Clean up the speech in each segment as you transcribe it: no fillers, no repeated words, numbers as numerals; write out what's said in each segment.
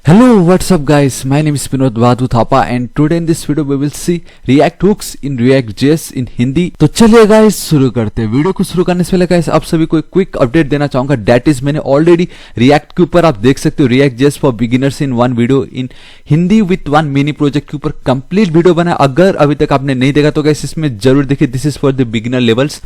Hello, what's up guys? My name is Vinod Vadhu Thapa and today in this video we will see React hooks in React.js in Hindi. तो चलिए guys शुरू करते हैं। Video को शुरू करने से पहले गाइस आप सभी को एक क्विक अपडेट देना चाहूंगा। दैट इज मैंने ऑलरेडी React के ऊपर आप देख सकते हो React.js for beginners in one video in Hindi with one mini project के ऊपर कंप्लीट वीडियो बनाया। अगर अभी तक आपने नहीं देखा तो गाइस इसमें जरूर देखिए, this is for the beginner levels.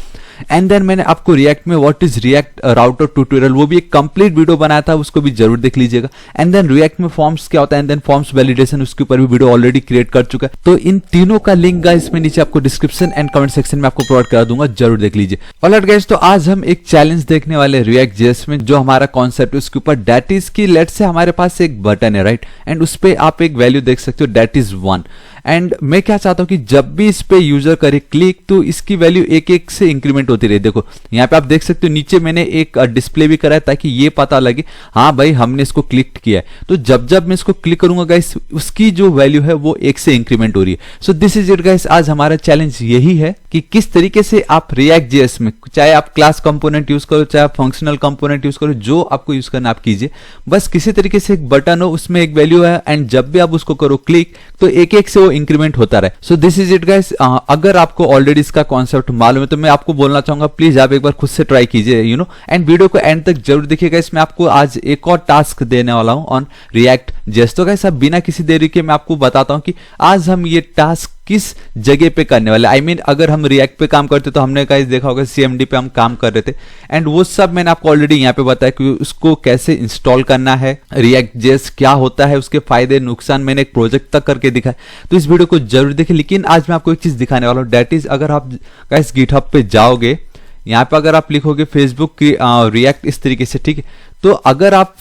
And then मैंने आपको React में what is React router tutorial वो भी एक कंप्लीट वीडियो बनाया था, उसको भी जरूर देख लीजिएगा। एंड देन React में फॉर्म्स क्या होता है, एंड देन फॉर्म्स वैलिडेशन, उसके ऊपर भी वीडियो ऑलरेडी क्रिएट कर चुका है। तो इन तीनों का लिंक गाइस मैं नीचे आपको डिस्क्रिप्शन एंड कमेंट सेक्शन में आपको प्रोवाइड करा दूंगा, जरूर देख लीजिए। ऑलराइट गाइस, तो आज हम एक चैलेंज देखने वाले React.js में। जो हमारा कॉन्सेप्ट है उसके ऊपर दैट इज की लेट्स से हमारे पास एक बटन है राइट, एंड उस पे आप एक वैल्यू देख सकते हो दैट इज 1। एंड मैं क्या चाहता हूं कि जब भी इस पे यूजर करे क्लिक तो इसकी वैल्यू एक एक से इंक्रीमेंट होती रहे। देखो यहाँ पे आप देख सकते हो नीचे मैंने एक डिस्प्ले भी करा है ताकि ये पता लगे हाँ भाई हमने इसको क्लिक किया है। तो जब जब मैं इसको क्लिक करूंगा गाइस उसकी जो वैल्यू है वो एक से इंक्रीमेंट हो रही है। So this is it guys, आज हमारा चैलेंज यही है कि किस तरीके से आप React.js में, चाहे आप क्लास कंपोनेंट यूज करो चाहे आप फंक्शनल कंपोनेंट यूज करो, जो आपको यूज करना आप कीजिए, बस किसी तरीके से एक बटन हो उसमें एक वैल्यू है एंड जब भी आप उसको करो क्लिक तो एक एक से वो इंक्रीमेंट होता रहे। So this is it guys. अगर आपको ऑलरेडी इसका कॉन्सेप्ट मालूम है तो मैं आपको बोलना चाहूंगा प्लीज आप एक बार खुद से ट्राई कीजिए एंड वीडियो को एंड तक जरूर देखिएगा। इसमें आपको आज एक और टास्क देने वाला हूं ऑन React.js। तो गाइस अब बिना किसी देरी के मैं आपको बताता हूं कि आज हम ये टास्क किस जगह पे करने वाले। I mean, अगर हम React पे काम करते तो हमने गाइस देखा होगा CMD पे हम काम कर रहे थे एंड वो सब मैंने आपको ऑलरेडी यहाँ पे बताया कि उसको कैसे इंस्टॉल करना है, React.js क्या होता है, उसके फायदे नुकसान मैंने एक प्रोजेक्ट तक करके दिखा है। तो इस वीडियो को जरूर देखें। लेकिन आज मैं आपको एक चीज दिखाने वाला हूँ, दैट इज अगर आप गाइस GitHub पे जाओगे, यहाँ पे अगर आप लिखोगे फेसबुक की React इस तरीके से, ठीक है, तो अगर आप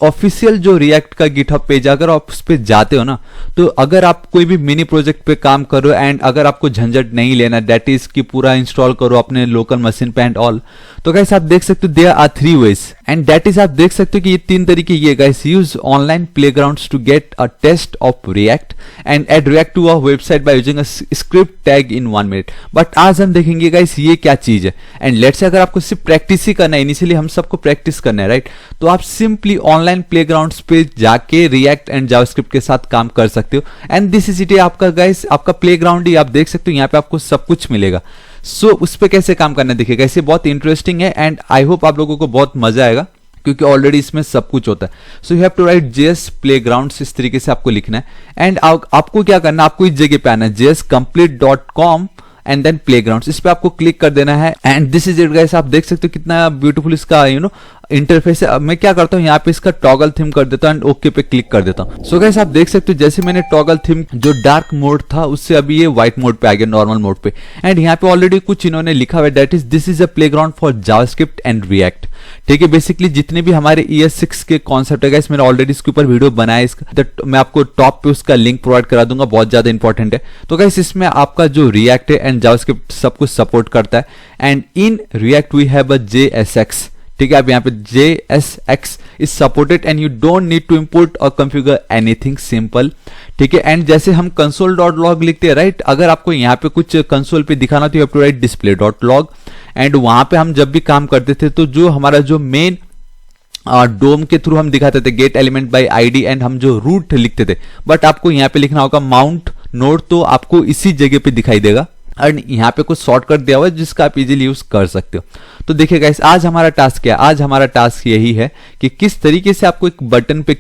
ऑफिशियल जो React का GitHub पेज अगर आप उस पे जाते हो ना, तो अगर आप कोई भी मिनी प्रोजेक्ट पे काम करो एंड अगर आपको झंझट नहीं लेना दैट इज कि पूरा इंस्टॉल करो अपने लोकल मशीन पे एंड ऑल, तो गाइस आप देख सकते हो there are 3 ways and that is आप देख सकते हो कि ये 3 तरीके ये guys. Use online playgrounds to get a taste of React and add React to a website by using a script tag in 1 minute. But आज हम देखेंगे गाइस ये क्या चीज है। एंड लेट्स से अगर आपको सिर्फ प्रैक्टिस ही करना है, इनिशियली हम सबको प्रैक्टिस करना है राइट, तो आप सिंपली ऑनलाइन प्लेग्राउंड्स पे जाके React एंड जावास्क्रिप्ट के साथ काम कर सकते हो। एंड दिस इज इट, आपका गाइस आपका प्लेग्राउंड ही आप देख सकते हो, यहाँ पे आपको सब कुछ मिलेगा। सो उस पे कैसे काम करना देखिएगा, इसे बहुत इंटरेस्टिंग है एंड आई होप आप लोगों को बहुत मजा आएगा क्योंकि ऑलरेडी इसमें सब कुछ होता है। So you have to write JS playgrounds, इस तरीके से आपको लिखना है एंड आपको क्या करना है, आपको इस जगह पे आना है jscomplete.com एंड देन प्लेग्राउंड्स, इस पे आपको क्लिक कर देना है। And this is it guys, आप देख सकते हो कितना ब्यूटीफुल इसका इंटरफेस है। अब मैं क्या करता हूँ यहाँ पे इसका टॉगल थीम कर देता हूँ एंड ओके पे क्लिक कर देता हूँ। सो गाइस आप देख सकते हो जैसे मैंने टॉगल थीम जो डार्क मोड था उससे अभी ये व्हाइट मोड पे आ गया, नॉर्मल मोड पे। एंड यहाँ पे ऑलरेडी कुछ इन्होंने लिखा हुआ है that is this is a playground for JavaScript and React, ठीक है। बेसिकली जितने भी हमारे ES6 के कॉन्सेप्ट है गाइस मैंने ऑलरेडी इसके ऊपर वीडियो बनाया, इसका मैं आपको टॉप पे उसका लिंक प्रोवाइड करा दूंगा, बहुत ज्यादा इंपॉर्टेंट है। तो गाइस इसमें आपका जो React है एंड जावास्क्रिप्ट सब कुछ सपोर्ट करता है and in React we have a JSX, ठीक है। आप यहाँ पे JSX is supported and you don't need to import और कॉन्फ़िगर एनीथिंग, सिंपल, ठीक है। एंड जैसे हम console.log लिखते हैं राइट, अगर आपको यहाँ पे कुछ कंसोल पे दिखाना तो you have to write display.log and वहां पे हम जब भी काम करते थे तो जो हमारा जो मेन डोम के थ्रू हम दिखाते थे gate element bye ID and हम जो रूट लिखते थे, बट आपको यहाँ पे लिखना होगा माउंट नोड, तो आपको इसी जगह पे दिखाई देगा और यहाँ पे कुछ शॉर्टकट दिया हुआ है जिसका आप इजीली यूज कर सकते हो। तो देखिए गाइस आज हमारा टास्क क्या है, आज हमारा टास्क यही है कि किस तरीके से आपको एक बटन पे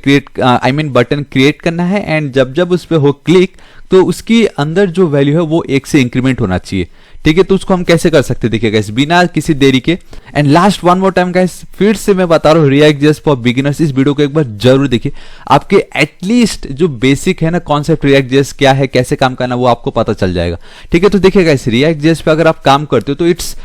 बटन क्रिएट करना है एंड जब जब उस पे हो क्लिक तो उसकी अंदर जो वैल्यू है वो एक से इंक्रीमेंट होना चाहिए, ठीक है। तो उसको हम कैसे कर सकते हैं देखिए गाइस बिना किसी देरी के। And last one more time guys, फिर से मैं बता रहा हूँ React.js फॉर बिगिनर्स, इस वीडियो को एक बार जरूर देखिए। आपके एटलीस्ट जो बेसिक है ना कॉन्सेप्ट React.js क्या है, कैसे काम करना, वो आपको पता चल जाएगा, ठीक है। तो देखिए गाइस React.js पे अगर आप काम करते हो तो it's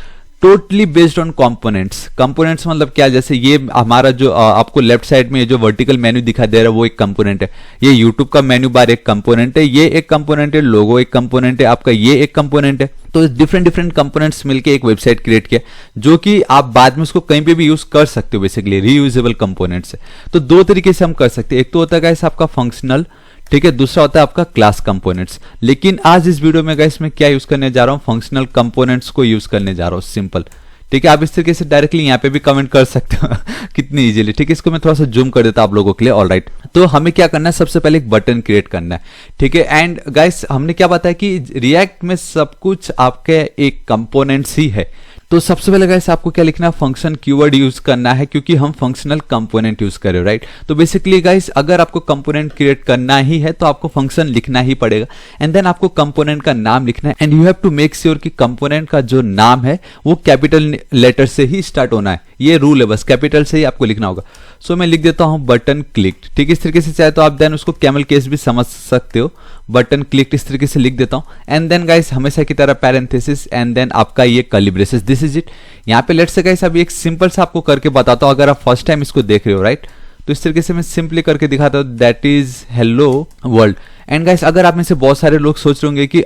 totally based on components. Components मतलब क्या, जैसे ये हमारा जो आपको लेफ्ट साइड में जो वर्टिकल मेन्यू दिखाई दे रहा है वो एक कंपोनेंट है, ये यूट्यूब का मेन्यू बार एक कंपोनेंट है, ये एक कंपोनेंट है, लोगो एक कंपोनेंट है, आपका ये एक कंपोनेंट है। तो डिफरेंट डिफरेंट कंपोनेंट्स मिलके एक वेबसाइट क्रिएट किया जो कि आप बाद में उसको कहीं पे भी यूज कर सकते हो, बेसिकली रीयूजेबल कंपोनेंट्स है। तो दो तरीके से हम कर सकते हैं, एक तो होता है गाइस आपका फंक्शनल, ठीक है, दूसरा होता है आपका क्लास कंपोनेंट्स। लेकिन आज इस वीडियो में गाइस मैं क्या यूज करने जा रहा हूं, फंक्शनल कंपोनेंट्स को यूज करने जा रहा हूं, सिंपल, ठीक है, आप इस तरीके से डायरेक्टली यहाँ पे भी कमेंट कर सकते हो कितनी इजीली। ठीक है, इसको मैं थोड़ा सा जूम कर देता हूं आप लोगों के लिए। ऑलराइट, तो हमें क्या करना है, सबसे पहले एक बटन क्रिएट करना है। ठीक है, एंड गाइस हमने क्या बताया कि रिएक्ट में सब कुछ आपके एक कंपोनेंट्स ही है। तो सबसे पहले गाइस आपको क्या लिखना है, फंक्शन कीवर्ड यूज करना है, क्योंकि हम फंक्शनल कंपोनेंट यूज कर रहे हो, राइट। तो बेसिकली गाइस अगर आपको कंपोनेंट क्रिएट करना ही है तो आपको फंक्शन लिखना ही पड़ेगा, एंड देन आपको कंपोनेंट का नाम लिखना है, and you have to make sure कि कंपोनेंट का जो नाम है वो कैपिटल लेटर से ही स्टार्ट होना है। ये रूल है, बस कैपिटल से ही आपको लिखना होगा। सो मैं लिख देता हूं बटन क्लिक्ड। ठीक है, इस तरीके से चाहे तो आप देन उसको कैमल केस भी समझ सकते हो। बटन क्लिक्ड इस तरीके से लिख देता हूं, एंड देन गाइस हमेशा की तरह पैरेंथेसिस, एंड देन आपका ये curly braces, this is it. यहाँ पे लेट्स से गाइस अभी एक सिंपल सा आपको करके बताता हूं, अगर आप फर्स्ट टाइम इसको देख रहे हो, राइट। तो इस तरीके से मैं सिंपली करके दिखाता हूं, that is hello world. And guys अगर आप में से बहुत सारे लोग सोच रहे होंगे कि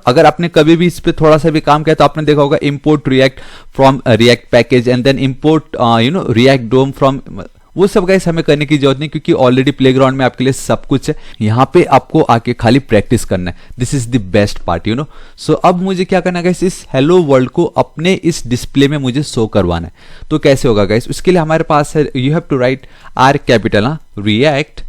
अगर आपने कभी भी इस पे थोड़ा सा भी काम किया तो आपने देखा होगा import React from React package, and then import React DOM from, वो सब गाइस हमें करने की जरूरत नहीं, क्योंकि ऑलरेडी प्लेग्राउंड में आपके लिए सब कुछ है। यहाँ पे आपको आके खाली प्रैक्टिस करना है, this is the best part so अब मुझे क्या करना है गाइस, इस हेलो वर्ल्ड को अपने इस डिस्प्ले में मुझे शो करवाना है। तो कैसे होगा गाइस, उसके लिए हमारे पास है, you have to write R capital React,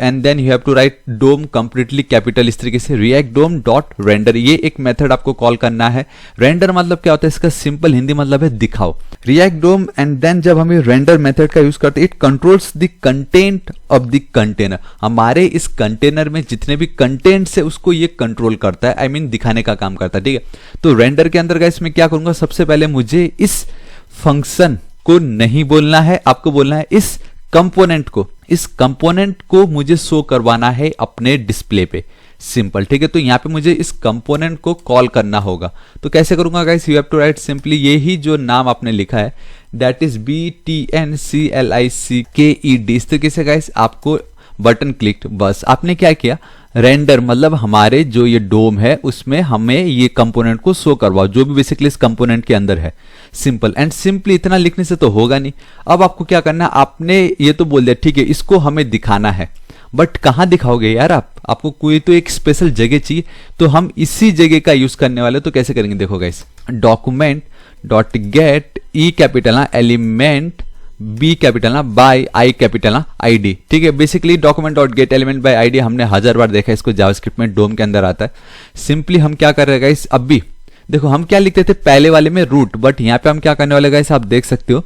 and then you have to write DOM completely capital, इस तरीके से रिएक्ट डोम डॉट रेंडर। ये एक मेथड आपको कॉल करना है। रेंडर मतलब क्या होता है, इसका सिंपल हिंदी मतलब है दिखाओ। रिएक्ट डोम, एंड देन जब हम ये रेंडर मेथड का यूज करते हैं, it controls the content of the container. हमारे इस कंटेनर में जितने भी कंटेंट्स है उसको ये कंट्रोल करता है, आई मीन दिखाने का काम करता है। ठीक है, तो रेंडर के अंदर गाइस मैं क्या करूंगा, सबसे पहले मुझे इस फंक्शन को नहीं बोलना है, आपको बोलना है इस कंपोनेंट को, इस कंपोनेंट को मुझे शो करवाना है अपने डिस्प्ले पे, सिंपल। ठीक है, तो यहां पे मुझे इस कंपोनेंट को कॉल करना होगा। तो कैसे करूंगा guys, you have to write simply यही जो नाम आपने लिखा है, दैट इज BTNCLICKED, इस तरीके से गाइस आपको बटन क्लिक, बस आपने क्या किया, रेंडर मतलब हमारे जो ये डोम है उसमें हमें ये कंपोनेंट को शो करवाओ, जो भी बेसिकली इस कंपोनेंट के अंदर है, सिंपल एंड सिंपली। इतना लिखने से तो होगा नहीं, अब आपको क्या करना है, आपने ये तो बोल दिया ठीक है इसको हमें दिखाना है, बट कहां दिखाओगे यार आपको कोई तो एक स्पेशल जगह चाहिए, तो हम इसी जगह का यूज करने वाले। तो कैसे करेंगे, देखो guys, document dot get E capital element B capital by I capital ID. ठीक है, basically document dot get element by ID हमने 1000 बार देखा, इसको जावास्क्रिप्ट में डोम के अंदर आता है। सिंपली हम क्या कर रहे हैं गाइस, अब भी देखो हम क्या लिखते थे पहले वाले में रूट, बट यहाँ पे हम क्या करने वाले गाइस, आप देख सकते हो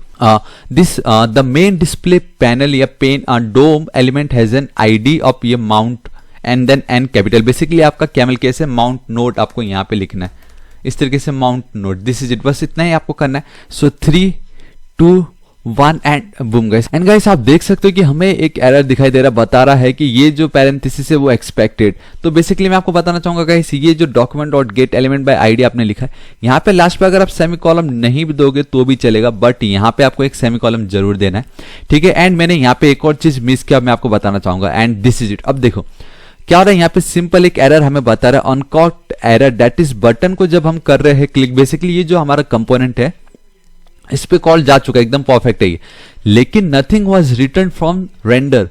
this the main display panel या pen DOM element has an ID of ये mount and then N capital. Basically आपका कैमल केस है, माउंट नोट आपको यहाँ पे लिखना है इस तरीके से, mount node, this is it, बस इतना ही आपको करना है। So 3 2 1 and boom guys. And guys आप देख सकते हो कि हमें एक एरर दिखाई दे रहा, बता रहा है कि ये जो पैरेंथेसिस है वो एक्सपेक्टेड। तो बेसिकली मैं आपको बताना चाहूंगा गाइस, ये जो document dot get element by ID आपने लिखा है, यहाँ पे लास्ट पे अगर आप सेमी कॉलम नहीं भी दोगे तो भी चलेगा, बट यहाँ पे आपको एक सेमी कॉलम जरूर देना है। ठीक है, एंड मैंने यहाँ पे एक और चीज मिस किया, मैं आपको बताना चाहूंगा, एंड दिस इज इट। अब देखो क्या हो रहा है, यहाँ पे सिंपल एक एरर हमें बता रहा है, uncaught error, that is button को जब हम कर रहे हैं क्लिक, बेसिकली ये जो हमारा कंपोनेंट है इस पे कॉल जा चुका है, एकदम परफेक्ट है ये, लेकिन nothing was written from render,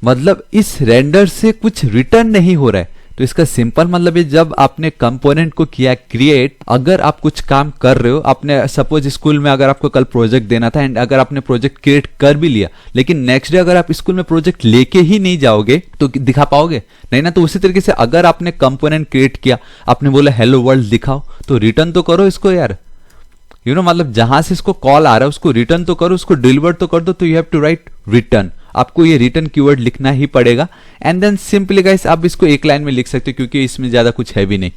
मतलब इस रेंडर से कुछ रिटर्न नहीं हो रहा है। तो इसका सिंपल मतलब है, जब आपने कंपोनेंट को किया क्रिएट, अगर आप कुछ काम कर रहे हो, आपने सपोज स्कूल में अगर आपको कल प्रोजेक्ट देना था एंड अगर आपने प्रोजेक्ट क्रिएट कर भी लिया, लेकिन नेक्स्ट डे अगर आप स्कूल में प्रोजेक्ट लेके ही नहीं जाओगे तो दिखा पाओगे नहीं ना। तो उसी तरीके से अगर आपने कंपोनेंट क्रिएट किया, आपने बोला हेलो वर्ल्ड दिखाओ, तो रिटर्न तो करो इसको यार, मतलब जहां से इसको कॉल आ रहा है उसको रिटर्न तो करो, उसको डिलीवर तो कर दो। तो you have to write return, आपको ये रिटर्न कीवर्ड लिखना ही पड़ेगा, एंड देन सिंपली गाइस आप इसको एक लाइन में लिख सकते हो, क्योंकि इसमें ज्यादा कुछ है भी नहीं।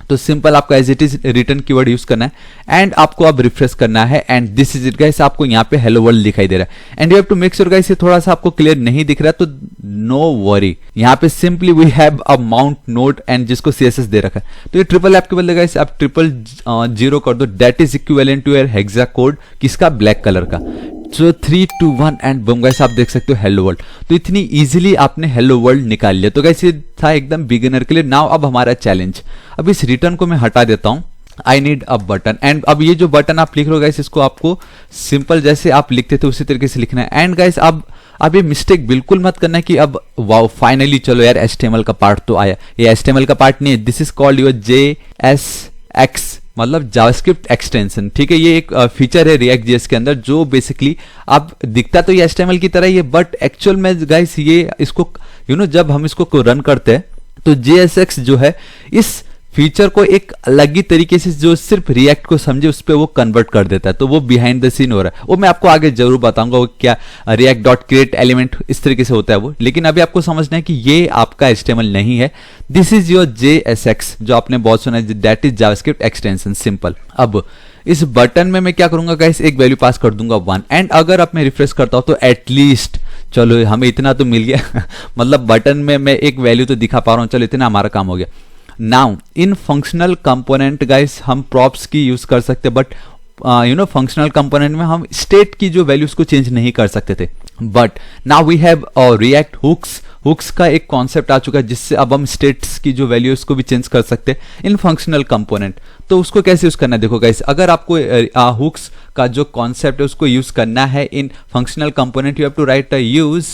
तो सिंपल आपका as it is return keyword use करना है, एंड आपको अब रिफ्रेश करना है, and this is it guys, आपको यहाँ पे हेलो वर्ल्ड दिखाई दे रहा है। And you have to make sure guys ये थोड़ा सा आपको क्लियर नहीं दिख रहा है, तो नो वरी, यहाँ पे simply we have a mount node and जिसको सीएसएस दे रखा है, तो ये ट्रिपल आपके बदले गाइस आप 000 कर दो, that is equivalent to your hexa code, किसका, ब्लैक कलर का। सो 3 2 1 एंड बम गाइस आप देख सकते हो हेलो वर्ल्ड। तो इतनी इजीली आपने हेलो वर्ल्ड निकाल लिया। तो गाइस ये था एकदम बिगिनर के लिए। नाउ अब हमारा चैलेंज, अब इस रिटर्न को मैं हटा देता हूं, I need a button, and अब ये जो बटन आप लिख रहे हो गाइस, इसको आपको सिंपल जैसे आप लिखते थे उसी तरीके से लिखना है। एंड गाइस अब ये मिस्टेक बिल्कुल मत करना कि अब वाओ फाइनली चलो यार HTML का पार्ट तो आया, ये HTML का पार्ट नहीं है, this is called your JSX मतलब जावास्क्रिप्ट एक्सटेंशन, ठीक है। ये एक फीचर है रिएक्ट जेएस के अंदर जो बेसिकली अब दिखता तो ये HTML की तरह ही है, बट एक्चुअल में गाइस ये इसको जब हम इसको रन करते हैं तो JSX जो है इस फीचर को एक अलग ही तरीके से जो सिर्फ रिएक्ट को समझे उस पर वो कन्वर्ट कर देता है। तो वो बिहाइंड द सीन हो रहा है, वो मैं आपको आगे जरूर बताऊंगा वो क्या रिएक्ट डॉट क्रिएट एलिमेंट इस तरीके से होता है वो। लेकिन अभी आपको समझना है कि ये आपका HTML नहीं है, दिस इज योर JSX जो आपने बहुत सुना है, that is JavaScript extension, simple. अब इस बटन में मैं क्या करूंगा गाइस, एक वैल्यू पास कर दूंगा 1, एंड अगर अब मैं रिफ्रेश करता हूं तो एटलीस्ट चलो हमें इतना तो मिल गया मतलब बटन में मैं एक वैल्यू तो दिखा पा रहा हूं, चलो इतना हमारा काम हो गया। Now in functional component guys हम प्रॉप्स की यूज कर सकते, बट फंक्शनल कंपोनेंट में हम स्टेट की जो वैल्यूज को चेंज नहीं कर सकते थे। But now we have React hooks का एक कॉन्सेप्ट आ चुका है जिससे अब हम स्टेट्स की जो वैल्यू उसको भी चेंज कर सकते हैं इन फंक्शनल कंपोनेंट। तो उसको कैसे यूज करना है, देखो गाइस, अगर आपको हुक्स का जो कॉन्सेप्ट है उसको यूज करना है in functional component, you have to write a use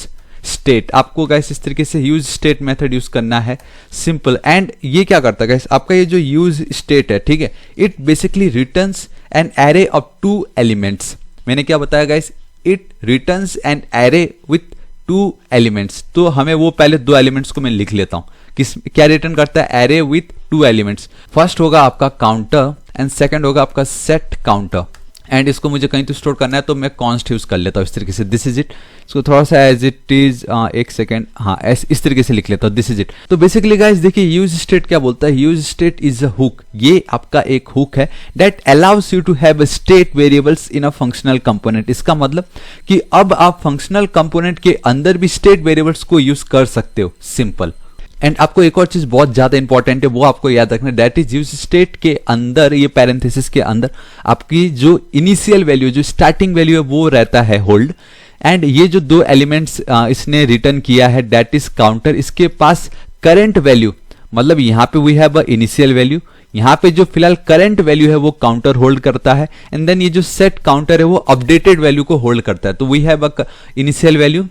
state. आपको गाइस इस तरीके से यूज स्टेट मेथड यूज करना है, सिंपल। एंड ये क्या करता है गाइस, आपका ये जो यूज स्टेट है, ठीक है, it basically returns an array of 2 elements. मैंने क्या बताया guys, it returns an array with 2 elements. तो हमें वो पहले 2 एलिमेंट्स को मैं लिख लेता हूं, किस क्या रिटर्न करता है, एरे विथ 2 एलिमेंट्स। फर्स्ट होगा आपका काउंटर एंड सेकंड होगा आपका सेट काउंटर। एंड इसको मुझे कहीं तो स्टोर करना है तो मैं कॉन्स्ट यूज कर लेता हूँ इस तरीके से, दिस इज इट। इसको थोड़ा सा एज इट इज, एक सेकेंड, हाँ इस तरीके से लिख लेता हूँ, दिस इज इट। तो बेसिकली गाइस देखिए यूज स्टेट क्या बोलता है, use state is a hook. ये आपका एक हुक है that allows you to have state variables in a functional component. इसका मतलब कि अब आप फंक्शनल कंपोनेंट के अंदर भी स्टेट वेरिएबल्स को यूज कर सकते हो, सिंपल। एंड आपको एक और चीज बहुत ज्यादा इंपॉर्टेंट है वो आपको याद रखना, दैट इज यूज स्टेट के अंदर, ये पैरेंथेसिस के अंदर आपकी जो इनिशियल वैल्यू, जो स्टार्टिंग वैल्यू है वो रहता है होल्ड। एंड ये जो 2 एलिमेंट्स इसने रिटर्न किया है दैट इज काउंटर, इसके पास करंट वैल्यू, मतलब यहाँ पे we have a initial value, यहाँ पे जो फिलहाल करंट वैल्यू है वो काउंटर होल्ड करता है। एंड देन ये जो सेट काउंटर है वो अपडेटेड वैल्यू को होल्ड करता है। तो we have a initial value,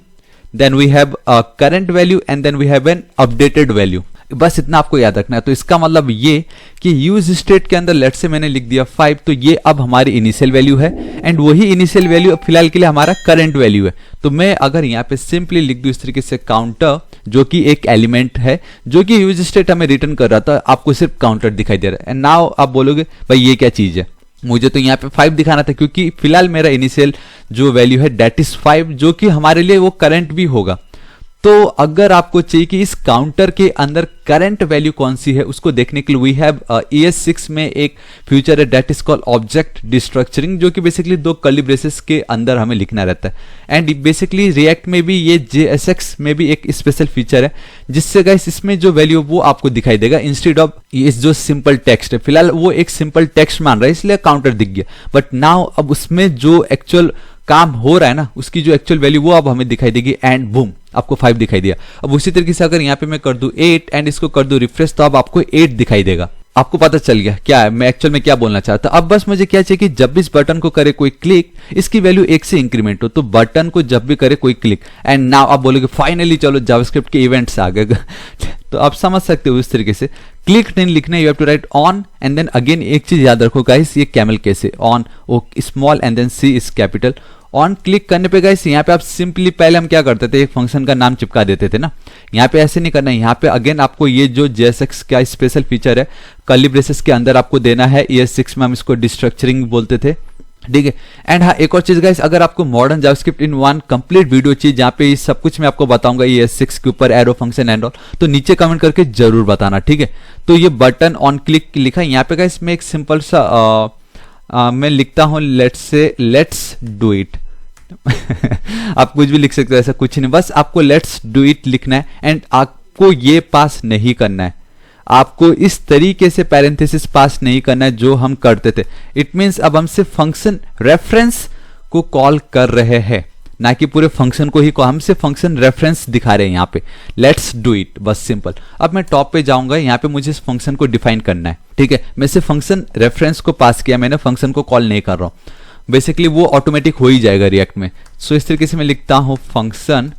then we have a current value and then we have an updated value। बस इतना आपको याद रखना है। तो इसका मतलब ये कि यूज स्टेट के अंदर लेट से मैंने लिख दिया 5, तो ये अब हमारी इनिशियल वैल्यू है एंड वही इनिशियल वैल्यू अब फिलहाल के लिए हमारा करंट वैल्यू है। तो मैं अगर यहाँ पे सिंपली लिख दूं इस तरीके से काउंटर, जो कि एक एलिमेंट है जो कि यूज स्टेट हमें रिटर्न कर रहा था, आपको सिर्फ काउंटर दिखाई दे रहा है। एंड नाउ आप बोलोगे भाई ये क्या चीज है, मुझे तो यहाँ पे 5 दिखाना था क्योंकि फिलहाल मेरा इनिशियल जो वैल्यू है दैट इज 5, जो कि हमारे लिए वो करंट भी होगा। तो अगर आपको चाहिए कि इस काउंटर के अंदर करंट वैल्यू कौन सी है उसको देखने के लिए वी हैव ES6 में एक फीचर है दैट इज कॉल्ड ऑब्जेक्ट डिस्ट्रक्चरिंग, जो कि बेसिकली 2 कर्ली ब्रेसेस के अंदर हमें लिखना रहता है। एंड बेसिकली रिएक्ट में भी ये JSX में भी एक स्पेशल फीचर है जिससे गाइस इसमें जो वैल्यू वो आपको दिखाई देगा इंस्टेड ऑफ इस जो सिंपल टेक्स्ट है। फिलहाल वो एक सिंपल टेक्स्ट मान रहा है इसलिए काउंटर दिख गया, बट नाउ अब उसमें जो एक्चुअल काम हो रहा है ना उसकी जो एक्चुअल वैल्यू वो अब हमें दिखाई देगी एंड बूम आपको 5 दिखाई दिया। अब उसी तरीके से अगर यहाँ पे मैं कर दूं 8 एंड इसको कर दूं रिफ्रेश तो अब आपको 8 दिखाई देगा। आपको पता चल गया क्या है मैं एक्चुअल में क्या बोलना चाहता। अब बस मुझे क्या चाहिए कि जब भी इस बटन को करे कोई क्लिक इसकी वैल्यू 1 से इंक्रीमेंट हो। तो बटन को जब भी करे कोई क्लिक एंड नाउ आप बोलोगे फाइनली चलो जावास्क्रिप्ट के इवेंट्स आ गए तो आप समझ सकते हो इस तरीके से क्लिक नहीं लिखना, you have to write on and then again एक चीज याद रखो गाइस, ये camel case on O small and then C is capital. On click करने पे गाइस यहाँ पे आप सिंपली पहले हम क्या करते थे एक फंक्शन का नाम चिपका देते थे ना, यहाँ पे ऐसे नहीं करना है। यहाँ पे अगेन आपको ये जो JSX का स्पेशल फीचर है कर्ली ब्रेसेस के अंदर आपको देना है। ES6 में हम इसको डिस्ट्रक्चरिंग बोलते थे, ठीक है। एंड हाँ एक और चीज गाइस, अगर आपको modern JavaScript in one complete video चाहिए जहाँ पे सब कुछ मैं आपको बताऊंगा ES6 के ऊपर एरो फंक्शन एंड ऑल, तो नीचे कमेंट करके जरूर बताना, ठीक है। तो ये बटन ऑन क्लिक लिखा है यहाँ पे गाइस, मैं एक सिंपल सा मैं लिखता हूं लेट्स डू इट आप कुछ भी लिख सकते हो, ऐसा कुछ नहीं, बस आपको लेट्स डू इट लिखना है एंड आपको ये पास नहीं करना है। आपको इस तरीके से पैरेंथेसिस पास नहीं करना है जो हम करते थे। इट मींस अब हम सिर्फ फंक्शन रेफरेंस को कॉल कर रहे हैं, ना कि पूरे फंक्शन को ही हम सिर्फ फंक्शन रेफरेंस दिखा रहे हैं यहाँ पे। लेट्स डू इट, बस सिंपल। अब मैं टॉप पे जाऊंगा, यहाँ पे मुझे इस फंक्शन को डिफाइन करना है, ठीक है। मैं सिर्फ फंक्शन रेफरेंस को पास किया, मैंने फंक्शन को कॉल नहीं कर रहा हूँ। बेसिकली वो ऑटोमेटिक हो ही जाएगा रिएक्ट में। सो इस तरीके से मैं लिखता हूँ फंक्शन,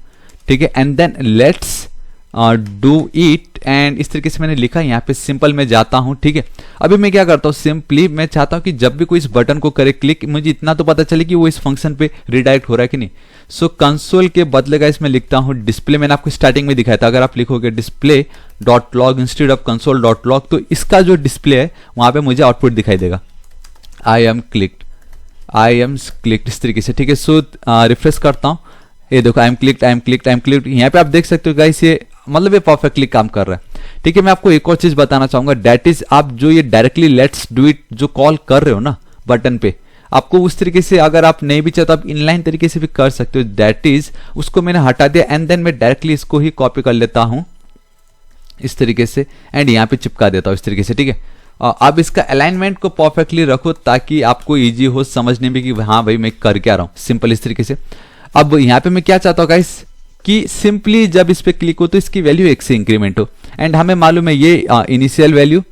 ठीक है, and then let's do it and इस तरीके से मैंने लिखा। यहाँ पे सिंपल में जाता हूँ, ठीक है। अभी मैं क्या करता हूँ, सिंपली मैं चाहता हूँ कि जब भी कोई इस बटन को करे क्लिक, मुझे इतना तो पता चले कि वो इस फंक्शन पे रिडायरेक्ट हो रहा है कि नहीं। सो कंसोल के बदले गाइस मैं लिखता हूँ डिस्प्ले। मैंने आपको स्टार्टिंग में दिखाया था, अगर आप लिखोगे display dot log instead of console dot log, तो इसका जो डिस्प्ले है वहां पे मुझे आउटपुट दिखाई देगा, आई एम क्लिक्ड इस तरीके से, ठीक है। सो रिफ्रेश करता हूँ, ये देखो आई एम क्लिक्ड। यहाँ पे आप देख सकते हो गाइस, ये मतलब ये परफेक्टली काम कर रहा है, ठीक है। मैं आपको एक और चीज बताना चाहूंगा, दैट इज आप जो ये डायरेक्टली लेट्स डू इट जो कॉल कर रहे हो ना बटन पे, आपको उस तरीके से अगर आप नहीं भी चाहते तो आप इनलाइन तरीके से भी कर सकते हो। दैट इज उसको मैंने हटा दिया एंड देन मैं डायरेक्टली इसको ही कॉपी कर लेता हूं इस तरीके से एंड यहाँ पे चिपका देता हूं इस तरीके से, ठीक है। अब इसका अलाइनमेंट को परफेक्टली रखो ताकि आपको इजी हो समझने में कि हाँ भाई मैं कर क्या रहा हूं, सिंपल इस तरीके से। अब यहाँ पे मैं क्या चाहता हूँ गाइस कि सिंपली जब इस पे क्लिक हो तो इसकी वैल्यू 1 से इंक्रीमेंट हो एंड हमें मालूम है ये initial value,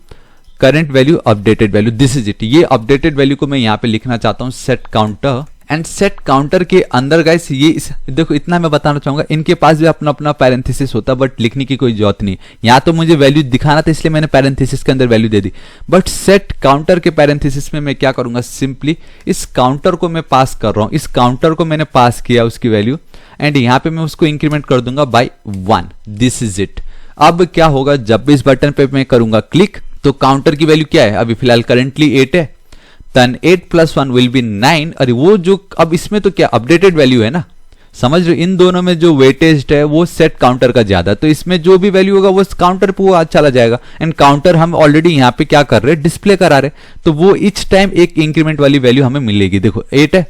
current value, updated value, this is it. ये अपडेटेड वैल्यू को मैं यहाँ पे लिखना चाहता हूँ set counter and set counter के अंदर गाइस ये देखो इतना मैं बताना चाहूंगा, इनके पास भी अपना अपना पैरेंथेसिस होता है बट लिखने की कोई जरूरत नहीं। यहाँ तो मुझे वैल्यू दिखाना था इसलिए मैंने पैरेंथेसिस के अंदर value they the, but set counter के पैरेंथेसिस में मैं क्या करूंगा, सिंपली इस काउंटर को मैं पास कर रहा हूँ, इस काउंटर को मैंने पास किया उसकी वैल्यू एंड यहाँ पे मैं उसको इंक्रीमेंट कर दूंगा बाय 1, दिस इज इट। अब क्या होगा, जब भी इस बटन पे मैं करूंगा क्लिक तो काउंटर की वैल्यू क्या है, अभी फिलहाल करेंटली 8 है, then 8 + 1 will be 9। अरे वो जो अब इसमें तो क्या अपडेटेड वैल्यू है ना, समझ रहे हो, इन दोनों में जो वेटेज है वो सेट काउंटर का ज्यादा, तो इसमें जो भी वैल्यू होगा वो काउंटर पे वो चला जाएगा एंड काउंटर हम ऑलरेडी यहाँ पे क्या कर रहे हैं, डिस्प्ले करा रहे, तो वो ईच टाइम एक इंक्रीमेंट वाली वैल्यू हमें मिलेगी। देखो 8 है,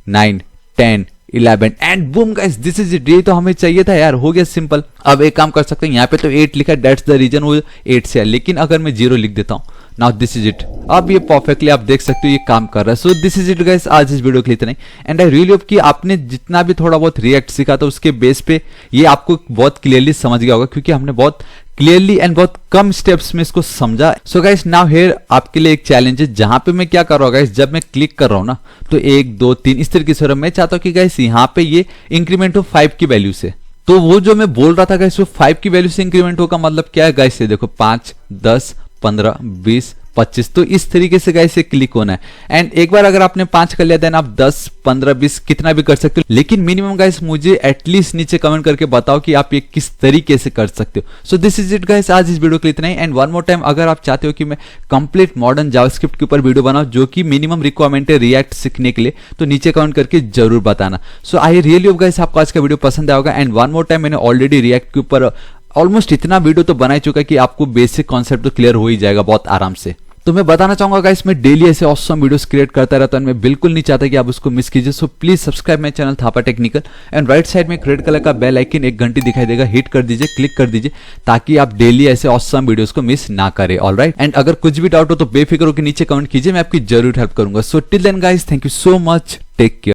9, 10, 11 and boom guys, this is it. ये तो हमें चाहिए था यार, हो गया सिंपल। अब एक काम कर सकते हैं, यहाँ पे तो 8 लिखा है, दैट्स द रीजन वो 8 से है, लेकिन अगर मैं 0 लिख देता हूँ, नाउ दिस इज इट। अब ये परफेक्टली आप देख सकते हो ये काम कर रहा है। So this is it guys, आज इस वीडियो के लिए इतना ही एंड आई रियली होप कि आपने जितना भी थोड़ा बहुत रिएक्ट सीखा था उसके बेस पे ये आपको बहुत क्लियरली समझ गया होगा, क्योंकि हमने बहुत क्लियरली एंड बहुत कम स्टेप्स में इसको समझा। सो गाइस नाउ हियर आपके लिए एक चैलेंज है, जहां पे मैं क्या कर रहा हूँ गाइस, जब मैं क्लिक कर रहा हूँ ना तो 1, 2, 3 इस तरीके से हो रहा है। मैं चाहता हूँ कि गाइस यहाँ पे ये इंक्रीमेंट हो 5 की वैल्यू से, तो वो जो मैं बोल रहा था गाइस वो 5 की वैल्यू से इंक्रीमेंट होगा, मतलब क्या है गाइस, ये देखो 5, 10, 15, 20, 25, तो इस तरीके से गाइस ये क्लिक होना है एंड एक बार अगर आपने 5 कर लिया देन आप 10, 15, 20 कितना भी कर सकते हो, लेकिन मिनिमम गाइस मुझे एटलीस्ट नीचे कमेंट करके बताओ कि आप ये किस तरीके से कर सकते हो। So this is it guys, आज इस वीडियो के लिए इतना ही एंड वन मोर टाइम, अगर आप चाहते हो कि मैं कंप्लीट मॉडर्न जावास्क्रिप्ट के ऊपर वीडियो बनाऊं जो कि मिनिमम रिक्वायरमेंट है रिएक्ट सीखने के लिए, तो नीचे कमेंट करके जरूर बताना। सो आई रियली होप गाइस आपको आज का वीडियो पसंद आया होगा एंड वन मोर टाइम, मैंने ऑलरेडी रिएक्ट के ऊपर ऑलमोस्ट इतना वीडियो तो बना ही चुका है कि आपको बेसिक कॉन्सेप्ट तो क्लियर हो ही जाएगा बहुत आराम से। तो मैं बताना चाहूंगा गाइस, मैं डेली ऐसे ऑसम वीडियोस क्रिएट करता रहता हूं, मैं बिल्कुल नहीं चाहता कि आप उसको मिस कीजिए। So please subscribe my channel Thapa technical and right side में रेड कलर का बेल आइकन 1 घंटी दिखाई देगा, हिट कर दीजिए, क्लिक कर दीजिए, ताकि आप डेली ऐसे ऑसम वीडियोस को मिस ना करें। ऑलराइट, एंड अगर कुछ भी डाउट हो तो बेफिक्र होकर नीचे कमेंट कीजिए, मैं आपकी जरूर हेल्प करूंगा। So till then guys, thank you so much, take care.